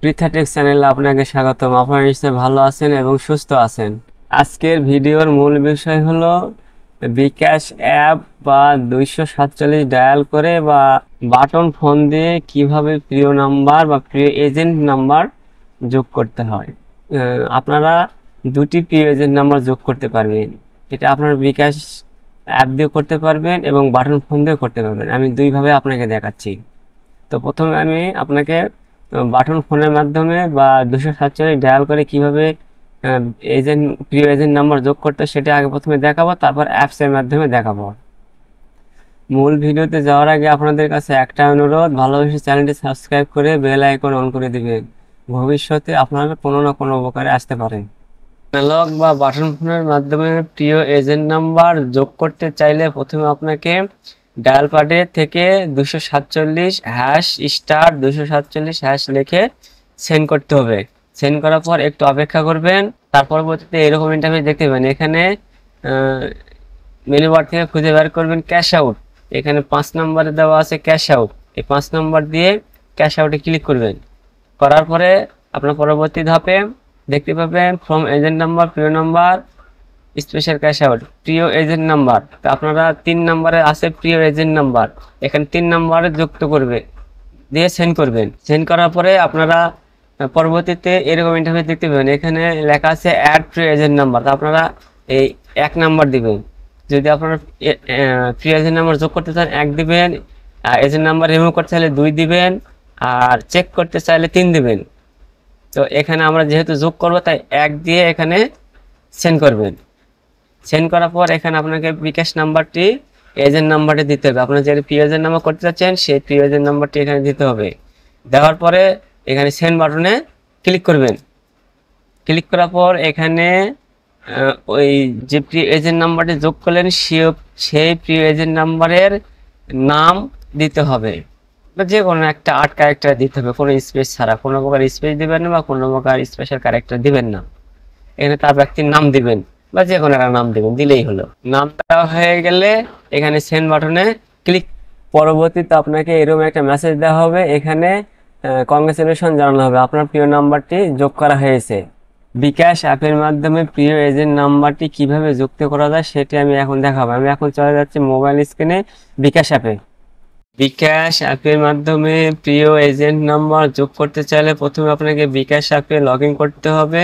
পৃথাটেক্স চ্যানেলে আপনাকে স্বাগতম। আপনারা নিশ্চয়ই ভালো আছেন এবং সুস্থ আছেন। আজকের ভিডিওর মূল বিষয় হলো বিকাশ অ্যাপ বা 247 ডায়াল করে বা বাটন ফোন দিয়ে কিভাবে প্রিয় নাম্বার বা প্রিয় এজেন্ট নাম্বার যোগ করতে হয়। আপনারা দুটি প্রিয় এজেন্ট নাম্বার যোগ করতে পারবেন। এটা আপনার বিকাশ অ্যাপ দিয়ে করতে পারবেন এবং বাটন ফোন দিয়ে করতে পারবেন। আমি দুইভাবে আপনাকে দেখাচ্ছি। তো প্রথমে আমি আপনাকে বাটন ফোনের মাধ্যমে বা 247 ডায়াল করে কিভাবে এজেন্ট প্রিয় এজেন্ট নাম্বার যোগ করতে সেটা আগে প্রথমে দেখাবো, তারপর অ্যাপসের মাধ্যমে দেখাবো। মূল ভিডিওতে যাওয়ার আগে আপনাদের কাছে একটা অনুরোধ, ভালোবেসে চ্যানেলটি সাবস্ক্রাইব করে বেল আইকন অন করে দিবেন। ভবিষ্যতে আপনারা কোনো না কোনো উপকারে আসতে পারেন। অ্যানালগ বা বাটন ফোনের মাধ্যমে প্রিয় এজেন্ট নাম্বার যোগ করতে চাইলে প্রথমে আপনাকে ডায়াল প্যাডে থেকে 247 # লিখে সেন্ড করতে হবে। সেন্ড করার পর একটু অপেক্ষা করবেন। তার পরবর্তীতে এরকম ইন্টারফেস দেখতে পাবেন। এখানে মেনু বার থেকে খুঁজে বের করবেন ক্যাশ আউট। এখানে 5 নম্বরে দেওয়া আছে ক্যাশ আউট। এই 5 নম্বর দিয়ে ক্যাশ আউটে ক্লিক করবেন। করার পরে আপনার পরবর্তী ধাপে দেখতে পাবেন ফ্রম এজেন্ট নাম্বার, প্রিয় নাম্বার, স্পেশাল ক্যাশ আউট, প্রিয় এজেন্ট নাম্বার। তো আপনারা 3 নম্বরে আছে প্রিয় এজেন্ট নাম্বার, এখানে 3 নম্বরে যুক্ত করবে দিয়ে সেন্ড করবেন। সেন্ড করার পরে আপনারা পরবর্তীতে এরকম ইন্টারফেস দেখতে পাবেন। এখানে লেখা আছে অ্যাড প্রিয় এজেন্ট নাম্বার। তো আপনারা এই 1 নাম্বার দিবেন। যদি আপনারা প্রিয় এজেন্ট নাম্বার যোগ করতে চান 1 দিবেন, এজেন্ট নাম্বার রিমুভ করতে চাইলে 2 দিবেন, আর চেক করতে চাইলে 3 দিবেন। তো এখানে আমরা যেহেতু যোগ করব তাই 1 দিয়ে এখানে সেন্ড করবেন। সেন্ড করার পর এখানে আপনাকে বিকাশ নাম্বারটি এজেন্ট নাম্বারটি দিতে হবে। আপনার যে প্রিয় এজেন্ট নাম্বার করতে চাচ্ছেন সেই প্রিয় এজেন্ট নাম্বারটি এখানে দিতে হবে। দেওয়ার পরে এখানে সেন্ড বাটনে ক্লিক করবেন। ক্লিক করার পর এখানে ওই যে প্রিয় এজেন্ট নাম্বারটি যোগ করলেন সেই প্রিয় এজেন্ট নাম্বারের নাম দিতে হবে, যে কোনো একটা আর্ট ক্যারেক্টার দিতে হবে, কোনো স্পেস ছাড়া। কোনো প্রকার স্পেস দিবেন না বা কোনো প্রকার স্পেশাল ক্যারেক্টার দিবেন না। এখানে তার ব্যক্তির নাম দিবেন বা যে কোনো একটা নাম দিবেন, দিলেই হলো। নাম দেওয়া হয়ে গেলে এখানে সেন্ড বাটনে ক্লিক। পরবর্তীতে আপনাকে এরকম একটা মেসেজ দেওয়া হবে। এখানে কংগ্রেচুলেশন জানানো হবে, আপনার প্রিয় নাম্বারটি যোগ করা হয়েছে। বিকাশ অ্যাপের মাধ্যমে প্রিয় এজেন্ট নাম্বারটি কিভাবে যুক্ত করা যায় সেটি আমি এখন দেখাবো। আমি এখন চলে যাচ্ছি মোবাইল স্ক্রিনে বিকাশ অ্যাপে। বিকাশ অ্যাপের মাধ্যমে প্রিয় এজেন্ট নাম্বার যোগ করতে চাইলে প্রথমে আপনাকে বিকাশ অ্যাপে লগ ইন করতে হবে।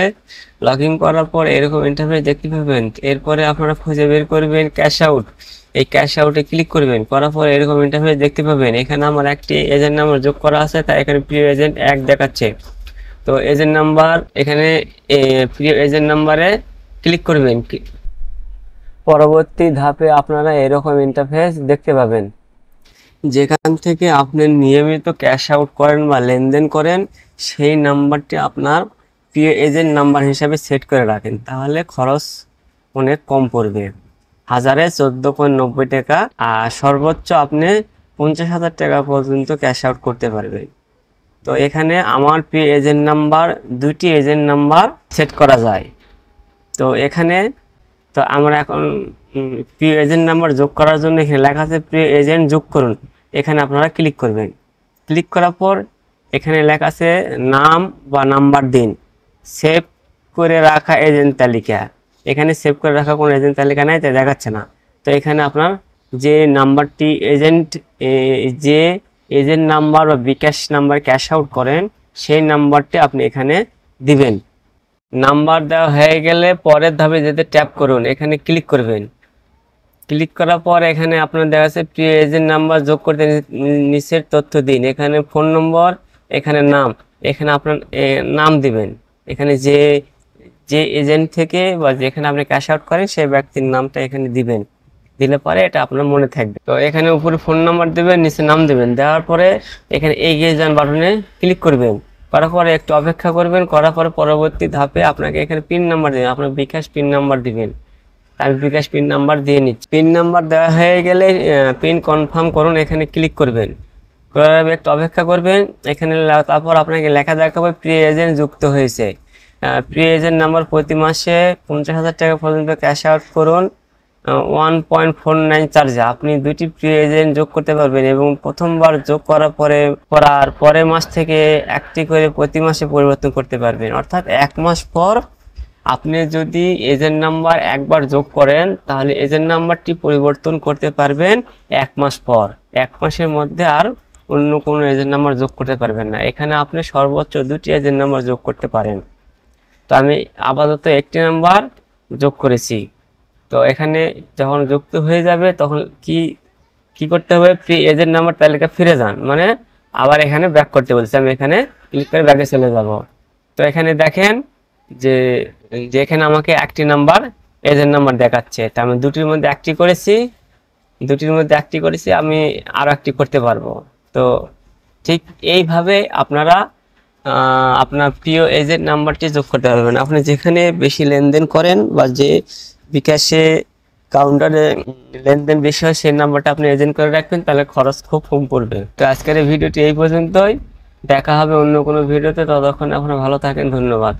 লগ ইন করার পর এরকম ইন্টারফেস দেখতে পাবেন। এরপরে আপনারা খুঁজে বের করবেন ক্যাশ আউট। এই ক্যাশ আউটে ক্লিক করবেন। করার পর এরকম ইন্টারফেস দেখতে পাবেন। এখানে আমার একটি এজেন্ট নাম্বার যোগ করা আছে, তাই এখানে প্রিয় এজেন্ট 1 দেখাচ্ছে। তো এজেন্ট নাম্বার এখানে প্রিয় এজেন্ট নাম্বারে ক্লিক করবেন। পরবর্তী ধাপে আপনারা এরকম ইন্টারফেস দেখতে পাবেন। যেখান থেকে আপনি নিয়মিত ক্যাশ আউট করেন বা লেনদেন করেন সেই নাম্বারটি আপনার প্রিয় এজেন্ট নাম্বার হিসাবে সেট করে রাখেন, তাহলে খরচ অনেক কম পড়বে। 14.90 টাকা, আর সর্বোচ্চ আপনি 50,000 টাকা পর্যন্ত ক্যাশ আউট করতে পারবেন। তো এখানে আমার প্রিয় এজেন্ট নাম্বার, 2টি এজেন্ট নাম্বার সেট করা যায়। তো এখানে তো আমরা এখন প্রিয় এজেন্ট নাম্বার যোগ করার জন্য এখানে লেখা আছে প্রিয় এজেন্ট যোগ করুন। এখানে আপনারা ক্লিক করবেন। ক্লিক করার পর এখানে লেখা আছে নাম বা নাম্বার দিন। সেভ করে রাখা এজেন্ট তালিকা। এখানে সেভ করে রাখা কোনো এজেন্ট তালিকা নাই, তাই দেখাচ্ছে না। তো এখানে আপনার যে নাম্বারটি যে এজেন্ট নাম্বার বা বিকাশ নাম্বার ক্যাশ আউট করেন সেই নাম্বারটি আপনি এখানে দিবেন। নাম্বার দেওয়া হয়ে গেলে পরের ধাপে যেতে ট্যাপ করুন, এখানে ক্লিক করবেন। ক্লিক করার পর এখানে আপনার দেখা যাচ্ছে প্রিয় এজেন্ট নাম্বার যোগ করতে নিচের তথ্য দিন। এখানে ফোন নম্বর, এখানে নাম, এখানে আপনার নাম দিবেন। এখানে যে এজেন্ট থেকে বা যেখানে আপনি ক্যাশ আউট করেন সেই ব্যক্তির নামটা এখানে দিবেন। দিলে পরে এটা আপনার মনে থাকবে। তো এখানে উপরে ফোন নাম্বার দেবেন, নিচে নাম দেবেন। দেওয়ার পরে এখানে এগিয়ে যান বাটনে ক্লিক করবেন। করার পরে একটু অপেক্ষা করবেন। করার পরে পরবর্তী ধাপে আপনাকে এখানে পিন নাম্বার দেবেন, আপনার বিকাশ পিন নাম্বার দিবেন। আমি বিকাশ পিন নাম্বার দিয়ে নিচ্ছি। পিন নাম্বার দেওয়া হয়ে গেলে পিন কনফার্ম করুন, এখানে ক্লিক করবেন। করার একটু অপেক্ষা করবেন। এখানে তারপর আপনাকে লেখা দেখাবে প্রিয় এজেন্ট যুক্ত হয়েছে। প্রিয় এজেন্ট নাম্বার প্রতি মাসে 50,000 টাকা পর্যন্ত ক্যাশ আউট করুন। 1.49 চার্জে আপনি দুটি প্রিয় এজেন্ট যোগ করতে পারবেন এবং প্রথমবার যোগ করার পরের মাস থেকে একটি করে প্রতি মাসে পরিবর্তন করতে পারবেন। অর্থাৎ 1 মাস পর আপনি যদি এজেন্ট নাম্বার একবার যোগ করেন তাহলে এজেন্ট নাম্বারটি পরিবর্তন করতে পারবেন 1 মাস পর। 1 মাসের মধ্যে আর অন্য কোনো এজেন্ট নাম্বার যোগ করতে পারবেন না। এখানে আপনি সর্বোচ্চ 2টি এজেন্ট নাম্বার যোগ করতে পারেন। তো আমি আপাতত একটি নাম্বার যোগ করেছি। তো এখানে যখন যুক্ত হয়ে যাবে তখন কি করতে হবে, প্রি এজেন্ট নাম্বার তালিকা ফিরে যান, মানে আবার এখানে ব্যাক করতে বলছে। আমি এখানে ক্লিক করে ব্যাকে চলে যাব। তো এখানে দেখেন যে এখানে আমাকে একটি নাম্বার এজেন্ট নাম্বার দেখাচ্ছে। তা আমি দুটির মধ্যে একটি করেছি, আমি আরো একটি করতে পারবো। তো ঠিক এইভাবে আপনারা আপনার প্রিয় এজেন্ট নাম্বারটি যোগ করতে পারবেন। আপনি যেখানে বেশি লেনদেন করেন বা যে বিকাশে কাউন্টারে লেনদেন বেশি হয় সেই নাম্বারটা আপনি এজেন্ট করে রাখবেন, তাহলে খরচ খুব কম পড়বে। তো আজকের এই ভিডিওটি এই পর্যন্তই, দেখা হবে অন্য কোনো ভিডিওতে। ততক্ষণ আপনারা ভালো থাকেন, ধন্যবাদ।